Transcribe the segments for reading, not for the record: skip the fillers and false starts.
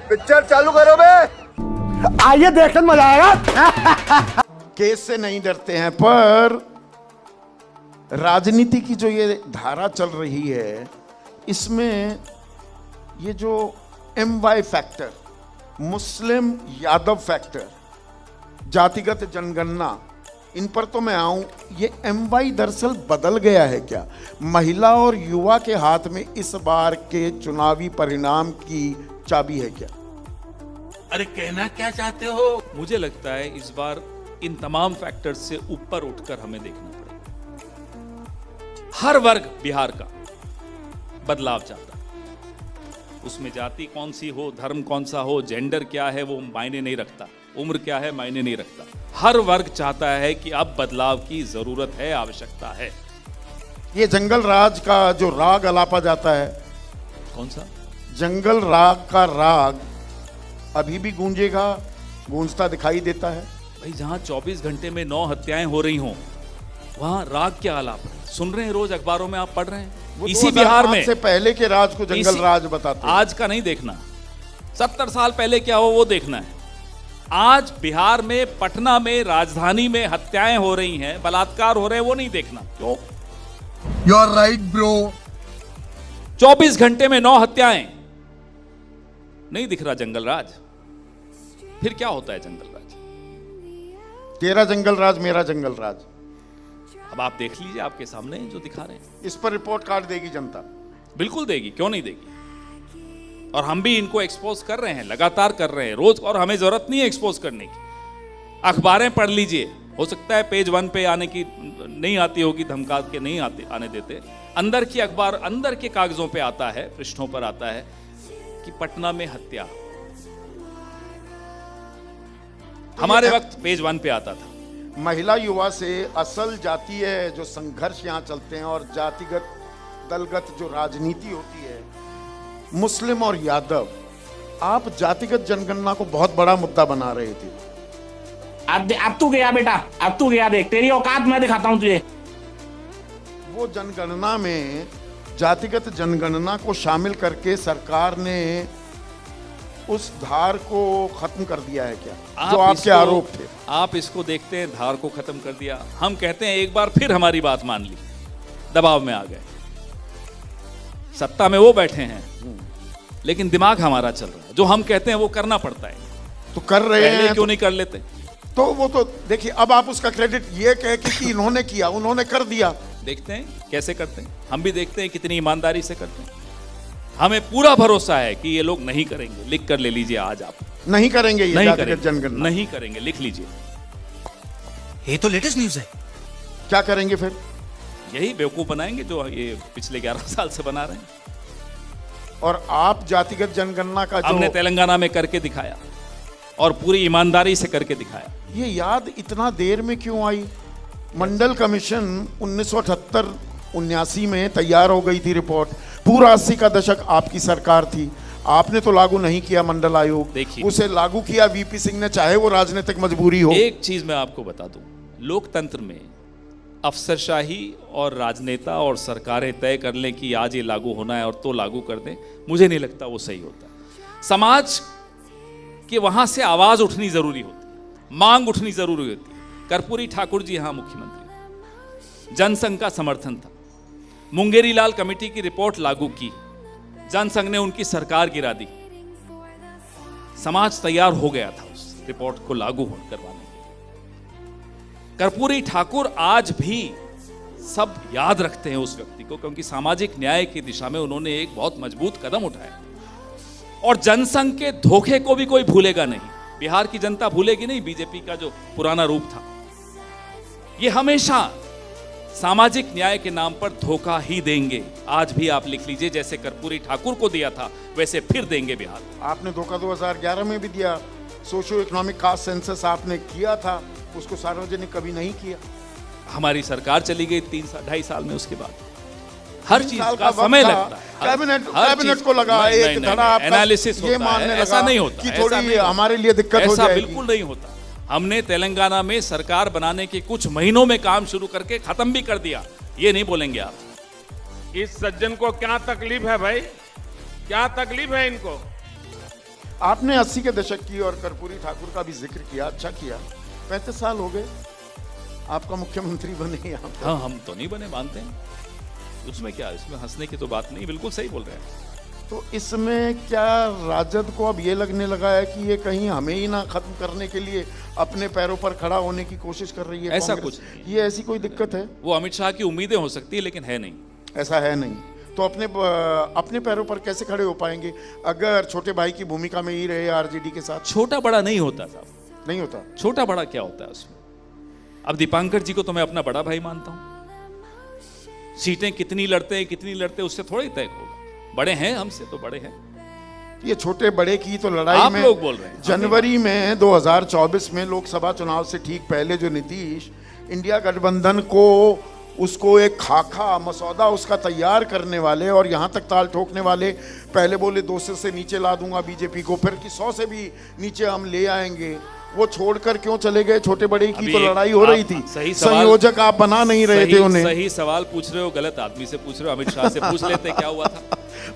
Picture चालू करो बे। आइए देखने मजा आएगा। केस से नहीं डरते हैं, पर राजनीति की जो ये धारा चल रही है, इसमें ये जो MY factor, Muslim Yadav factor, जातिगत जनगणना, इन पर तो मैं आऊं। ये MY दरअसल बदल गया है क्या? महिला और युवा के हाथ में इस बार के चुनावी परिणाम की चाबी है क्या? अरे कहना क्या चाहते हो? मुझे लगता है इस बार इन तमाम फैक्टर्स से ऊपर उठकर हमें देखना पड़ेगा। हर वर्ग बिहार का बदलाव चाहता है। उसमें जाति कौन सी हो, धर्म कौन सा हो, जेंडर क्या है वो मायने नहीं रखता, उम्र क्या है मायने नहीं रखता। हर वर्ग चाहता है कि अब बदलाव की जरूरत है, आवश्यकता है। ये जंगल राज का जो राग अलापा जाता है, कौन सा? जंगल राग का राग अभी भी गूंजेगा, गूंजता दिखाई देता है। भाई जहां 24 घंटे में 9 हत्याएं हो रही हों, वहां राग क्या आलाप है? सुन रहे हैं, रोज अखबारों में आप पढ़ रहे हैं। इसी बिहार में से पहले के राज को जंगल राज बताते हैं। आज का नहीं देखना, 70 साल पहले क्या हो वो देखना है। आज बिहार में, पटना में, राजधानी में हत्याएं हो रही हैं, बलात्कार हो रहे हैं, वो नहीं देखना। क्यों? You are right bro. 24 घंटे में 9 हत्याएं, नहीं दिख रहा जंगल राज। फिर क्या होता है जंगल राज? तेरा जंगल राज, मेरा जंगल राज। अब आप देख लीजिए, आपके सामने जो दिखा रहे हैं। इस पर रिपोर्ट कार्ड देगी जनता? बिल्कुल देगी, क्यों नहीं देगी। और हम भी इनको एक्सपोज कर रहे हैं, लगातार कर रहे हैं रोज, और हमें जरूरत नहीं है एक्सपोज करने की। अखबारें पढ़ लीजिए, हो सकता है पेज 1 पे आने की नहीं आती होगी, धमका के नहीं आने देते। अंदर की अखबार, अंदर के कागजों पे आता है, पृष्ठों पर आता है कि पटना में हत्या। हमारे वक्त पेज 1 पे आता था। महिला युवा से असल जातीय जो संघर्ष यहाँ चलते हैं और जातिगत दलगत जो राजनीति होती है, मुस्लिम और यादव, आप जातिगत जनगणना को बहुत बड़ा मुद्दा बना रहे थे। अब तू गया बेटा, अब तू गया, देख तेरी औकात मैं दिखाता हूं तुझे। वो जनगणना में जातिगत जनगणना को शामिल करके सरकार ने उस धार को खत्म कर दिया है क्या, जो आपके आरोप थे? आप इसको देखते हैं धार को खत्म कर दिया, हम कहते हैं एक बार फिर हमारी बात मान ली, दबाव में आ गए। सत्ता में वो बैठे हैं, लेकिन दिमाग हमारा चल रहा है, जो हम कहते हैं वो करना पड़ता है। तो कर रहे हैं, क्यों नहीं कर लेते? तो वो तो देखिए, अब आप उसका क्रेडिट ये कह कि इन्होंने किया, उन्होंने कर दिया। देखते हैं कैसे करते हैं, हम भी देखते हैं कितनी ईमानदारी से करते हैं। हमें पूरा भरोसा है कि ये लोग नहीं करेंगे। लिख कर ले लीजिए आज, आप नहीं करेंगे ये नहीं जातिगत जनगणना? नहीं करेंगे, लिख लीजिए। ये तो लेटेस्ट न्यूज है। क्या करेंगे फिर? यही बेवकूफ बनाएंगे जो ये पिछले 11 साल से बना रहे हैं। और आप जातिगत जनगणना का जो हमने तेलंगाना में करके दिखाया और पूरी ईमानदारी से करके दिखाया। ये याद इतना देर में क्यों आई? मंडल कमीशन 1978-79 में तैयार हो गई थी रिपोर्ट। पूरा 80 का दशक आपकी सरकार थी, आपने तो लागू नहीं किया मंडल आयोग। देखिए, उसे लागू किया VP सिंह ने, चाहे वो राजनीतिक मजबूरी हो। एक चीज मैं आपको बता दूं, लोकतंत्र में अफसरशाही और राजनेता और सरकारें तय कर लें कि आज ये लागू होना है और तो लागू कर दें, मुझे नहीं लगता वो सही होता। समाज के वहां से आवाज उठनी जरूरी होती, मांग उठनी जरूरी होती है। कर्पूरी ठाकुर जी यहां मुख्यमंत्री, जनसंघ का समर्थन था, मुंगेरी लाल कमेटी की रिपोर्ट लागू की, जनसंघ ने उनकी सरकार गिरा दी। समाज तैयार हो गया था उस रिपोर्ट को लागू करवाने के लिए। कर्पूरी ठाकुर आज भी सब याद रखते हैं उस व्यक्ति को, क्योंकि सामाजिक न्याय की दिशा में उन्होंने एक बहुत मजबूत कदम उठाया। और जनसंघ के धोखे को भी कोई भूलेगा नहीं, बिहार की जनता भूलेगी नहीं बीजेपी का जो पुराना रूप था। ये हमेशा सामाजिक न्याय के नाम पर धोखा ही देंगे। आज भी आप लिख लीजिए, जैसे कर्पूरी ठाकुर को दिया था वैसे फिर देंगे बिहार। आपने धोखा 2011 में भी दिया। सोशियो इकोनॉमिक कास्ट सेंसस आपने किया था, उसको सार्वजनिक कभी नहीं किया। हमारी सरकार चली गई 3-2.5 साल में, उसके बाद हर चीज का समय लगता है। कैबिनेट को लगा एक धड़ा एनालिसिस ये मानने लगा, ऐसा नहीं होता कि थोड़ी हमारे लिए दिक्कत हो जाएगी। बिल्कुल नहीं होता। हमने तेलंगाना में सरकार बनाने के कुछ महीनों में काम शुरू करके खत्म भी कर दिया, ये नहीं बोलेंगे आप। इस सज्जन को क्या तकलीफ है भाई, क्या तकलीफ है इनको? आपने 80 के दशक की और कर्पूरी ठाकुर का भी जिक्र किया, अच्छा किया। 35 साल हो गए आपका मुख्यमंत्री बने यहाँ पे। हाँ, हम तो नहीं बने, मानते हैं, उसमें क्या, इसमें हंसने की तो बात नहीं, बिल्कुल सही बोल रहे हैं। तो इसमें क्या राजद को अब ये लगने लगा है कि ये कहीं हमें ही ना खत्म करने के लिए अपने पैरों पर खड़ा होने की कोशिश कर रही है? ऐसा कांग्रेस? कुछ नहीं। ये ऐसी कोई दिक्कत है? वो अमित शाह की उम्मीदें हो सकती है, लेकिन है नहीं। ऐसा है नहीं। तो अपने पैरों पर कैसे खड़े हो पाएंगे अगर छोटे भाई की भूमिका में ही रहे आरजेडी के साथ? छोटा बड़ा नहीं होता साहब, नहीं होता। छोटा बड़ा क्या होता है उसमें? अब दीपांकर जी को तो मैं अपना बड़ा भाई मानता हूं। सीटें कितनी लड़ते हैं कितनी लड़ते हैं उससे थोड़ा ही तय होगा। बड़े हैं, हमसे तो बड़े हैं। ये छोटे बड़े की तो लड़ाई आप में लोग बोल रहे हैं। जनवरी में 2024 में लोकसभा चुनाव से ठीक पहले जो नीतीश इंडिया गठबंधन को उसको एक खाका मसौदा उसका तैयार करने वाले और यहां तक ताल ठोकने वाले, पहले बोले 200 से नीचे ला दूंगा बीजेपी को, फिर कि 100 से भी नीचे हम ले आएंगे, वो छोड़कर क्यों चले गए? छोटे बड़े की तो लड़ाई हो रही थी, सही सवाल, संयोजक आप बना नहीं रहे थे उन्हें। सही सवाल पूछ रहे हो, गलत आदमी से पूछ रहे हो। अमित शाह से पूछ लेते क्या हुआ था।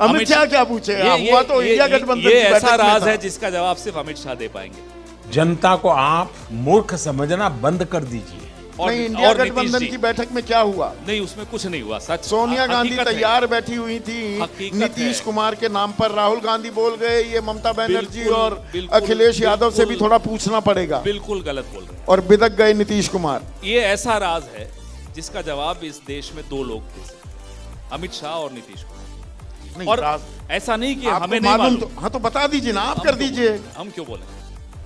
अमित शाह क्या पूछे? हुआ तो इंडिया गठबंधन ये की बैठक ऐसा में राज था। है जिसका जवाब सिर्फ अमित शाह दे पाएंगे। जनता को आप मूर्ख समझना बंद कर दीजिए। नहीं, इंडिया और नीतीश गठबंधन जी, की बैठक में क्या हुआ? नहीं, उसमें कुछ नहीं हुआ। सच, सोनिया गांधी हकीकत है। तैयार बैठी हुई थी, हकीकत नीतीश है। कुमार के नाम पर राहुल गांधी बोल गए। ये ममता बनर्जी बिल्कुल, और बिल्कुल, अखिलेश यादव से भी बिल्कुल, थोड़ा पूछना पड़ेगा। बिल्कुल गलत बोल रहे हैं। और बिदक गए नीतीश कुमार। ये ऐसा राज है जिसका जवाब इस देश में दो लोग दे सकते हैं, अमित शाह और नीतीश कुमार। नहीं, और राज- ऐसा नहीं कि आपको हमें नहीं मालूम मालूम। तो हाँ, तो बता दीजिए ना, आप हम कर क्यों दीजिए, बोलें? हम क्यों बोले?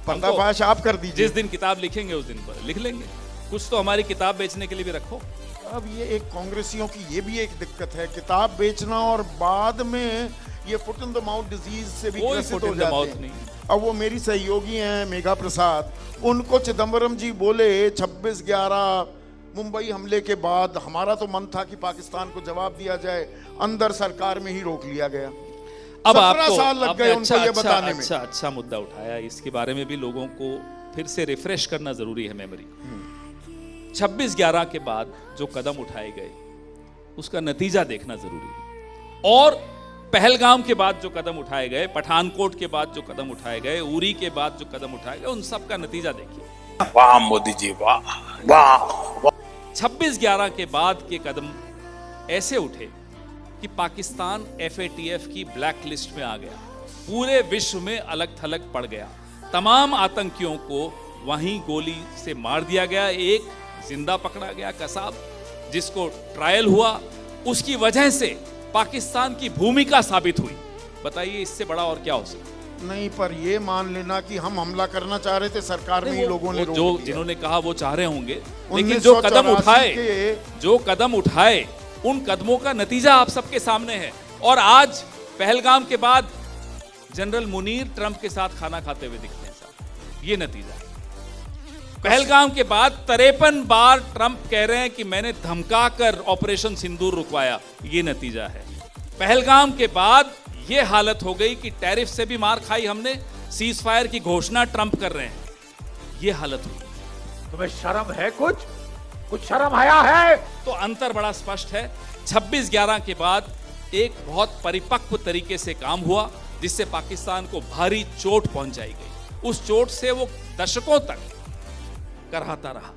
पर्दाफाश आप कर दीजिए। जिस दिन किताब लिखेंगे उस दिन पर लिख लेंगे। कुछ तो हमारी किताब बेचने के लिए भी रखो। अब ये एक कांग्रेसियों की ये भी एक दिक्कत है, किताब बेचना और बाद में ये foot in the mouth disease से भी कोई ग्रसित फुट हो इन द जाते माउथ हैं। नहीं। अब वो मेरी सहयोगी हैं मेघा प्रसाद, उनको चिदम्बरम जी बोले 26/11 मुंबई हमले के बाद हमारा तो मन था कि पाकिस्तान को जवाब दिया जाए, अंदर सरकार में ही रोक लिया गया। अब 17 आपको साल लग आपने गए उनको ये बताने में। अच्छा मुद्दा उठाया। इसके बारे में भी लोगों को फिर से रिफ्रेश करना जरूरी है मेमोरी। 26/11 के बाद जो कदम उठाए गए उसका नतीजा देखना जरूरी है। और पहलगाम के बाद जो कदम उठाए गए, पठानकोट के बाद जो कदम उठाए गए, उरी के बाद जो कदम उठाए गए, उन सब का नतीजा देखिए। वाह मोदी जी, वाह वाह। 26/11 के बाद के कदम ऐसे उठे कि पाकिस्तान FATF की ब्लैक लिस्ट में आ गया, पूरे विश्व में अलग थलग पड़ गया, तमाम आतंकियों को वहीं गोली से मार दिया गया। एक जिंदा पकड़ा गया कसाब जिसको ट्रायल हुआ, उसकी वजह से पाकिस्तान की भूमिका साबित हुई। बताइए इससे बड़ा और क्या हो सकता? नहीं, पर ये मान लेना कि हम हमला करना चाह रहे थे, सरकार में ही लोगों ने रोक जो दिया। जिन्होंने कहा वो चाह रहे होंगे, लेकिन 1984 जो कदम उठाए उन कदमों का नतीजा आप सबके सामने है। और आज पहलगाम के बाद जनरल मुनीर ट्रंप के साथ खाना खाते हुए दिखते हैं साहब, ये नतीजा है। पहलगाम के बाद 53 बार ट्रंप कह रहे हैं कि मैंने धमकाकर ऑपरेशन सिंदूर रुकवाया, ये नतीजा है। पहलगाम के बाद ये हालत हो गई कि टैरिफ से भी मार खाई हमने, सीज फायर की घोषणा ट्रंप कर रहे हैं, ये हालत हुई। तुम्हें शर्म है? कुछ शर्म आया है? तो अंतर बड़ा स्पष्ट है। 26/11 के बाद एक बहुत परिपक्व तरीके से काम हुआ जिससे पाकिस्तान को भारी चोट पहुंचाई गई। उस चोट से वो दशकों तक कराहता रहा।